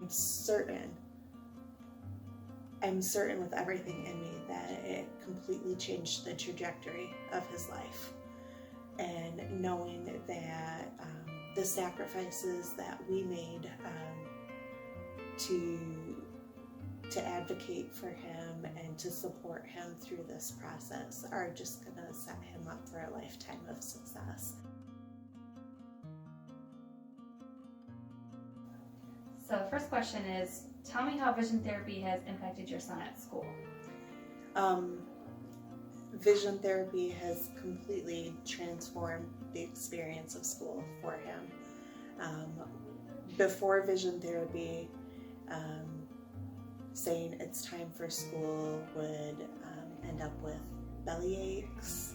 certain with everything in me that it completely changed the trajectory of his life. And knowing that the sacrifices that we made to advocate for him and to support him through this process are just going to set him up for a lifetime of success. So the first question is, tell me how vision therapy has impacted your son at school. Vision therapy has completely transformed the experience of school for him. Before vision therapy, saying it's time for school would end up with belly aches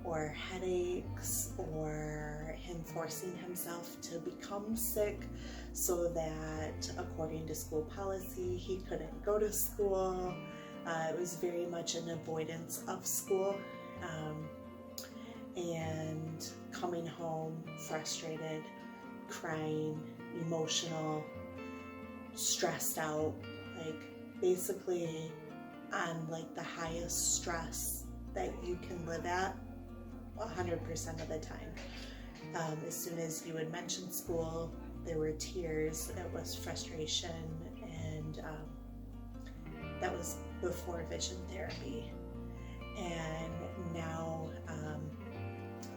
or headaches, or him forcing himself to become sick so that, according to school policy, he couldn't go to school. It was very much an avoidance of school, and coming home frustrated, crying, emotional, stressed out, like basically on like the highest stress that you can live at 100% of the time. As soon as you would mention school, there were tears, it was frustration, and that was before vision therapy. And now,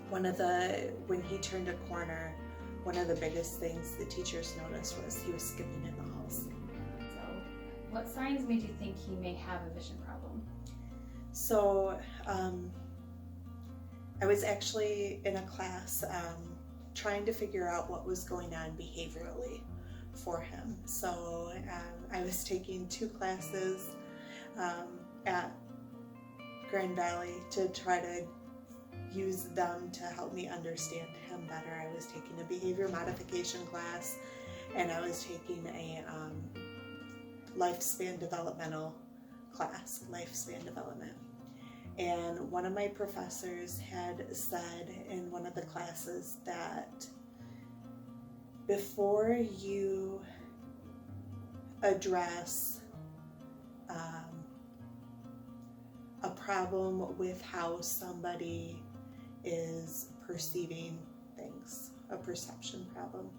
when he turned a corner, one of the biggest things the teachers noticed was he was skipping in the halls. So, what signs made you think he may have a vision problem? So, I was actually in a class trying to figure out what was going on behaviorally for him. So I was taking 2 classes at Grand Valley to try to use them to help me understand him better. I was taking a behavior modification class, and I was taking a lifespan developmental class, lifespan development. And one of my professors had said in one of the classes that before you address a problem with how somebody is perceiving things, a perception problem,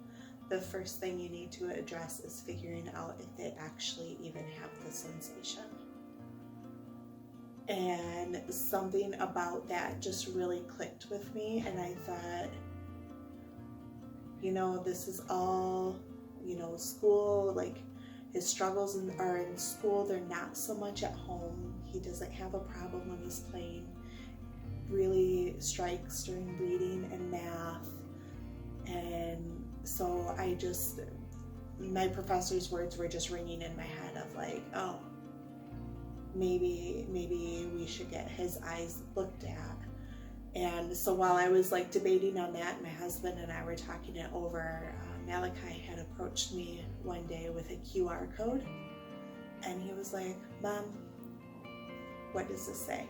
the first thing you need to address is figuring out if they actually even have the sensation. And something about that just really clicked with me, and I thought, this is all, school, like his struggles are in school, they're not so much at home. He doesn't have a problem when he's playing, really strikes during reading and math. And so my professor's words were just ringing in my head of like, oh, maybe we should get his eyes looked at. And so while I was like debating on that, my husband and I were talking it over, Malachi had approached me one day with a QR code, and he was like, Mom, what does this say?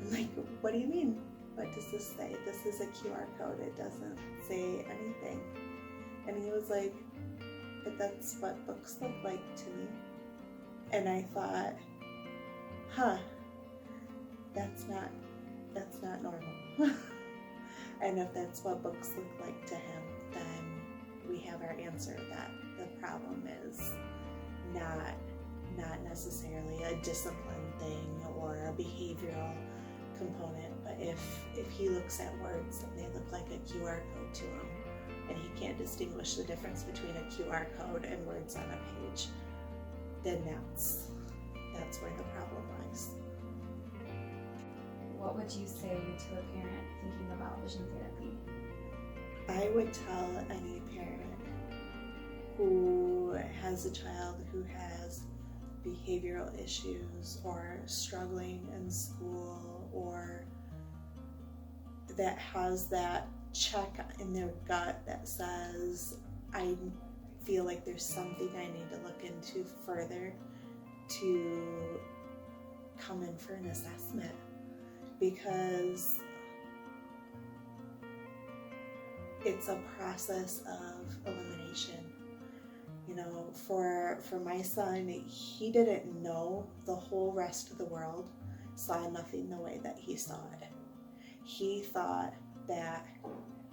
I'm like, what do you mean? What does this say? This is a QR code. It doesn't say anything. And he was like, but that's what books look like to me. And I thought, that's not normal. And if that's what books look like to him, then we have our answer that the problem is not necessarily a discipline thing or a behavioral component, but if he looks at words and they look like a QR code to him, and he can't distinguish the difference between a QR code and words on a page, then that's where the problem lies. What would you say to a parent thinking about vision therapy? I would tell any parent who has a child who has behavioral issues or struggling in school, or that has that check in their gut that says, I feel like there's something I need to look into further, to come in for an assessment, because it's a process of elimination. You know, for my son, he didn't know the whole rest of the world saw nothing the way that he saw it. He thought that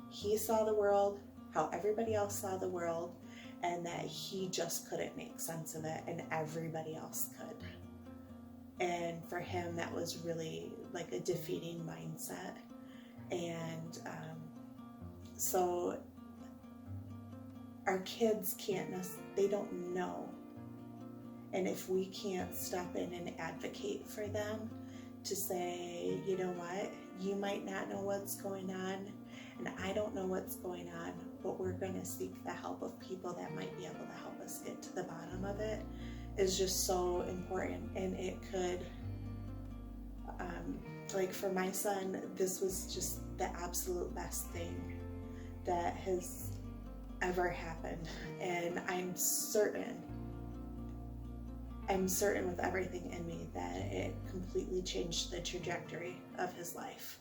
he saw the world how everybody else saw the world, and that he just couldn't make sense of it and everybody else could. And for him, that was really like a defeating mindset. And so our kids they don't know. And if we can't step in and advocate for them to say, you know what, you might not know what's going on, and I don't know what's going on, but we're going to seek the help of people that might be able to help us get to the bottom of it, is just so important. And it could, like for my son, this was just the absolute best thing that has ever happened. And I'm certain with everything in me that it completely changed the trajectory of his life.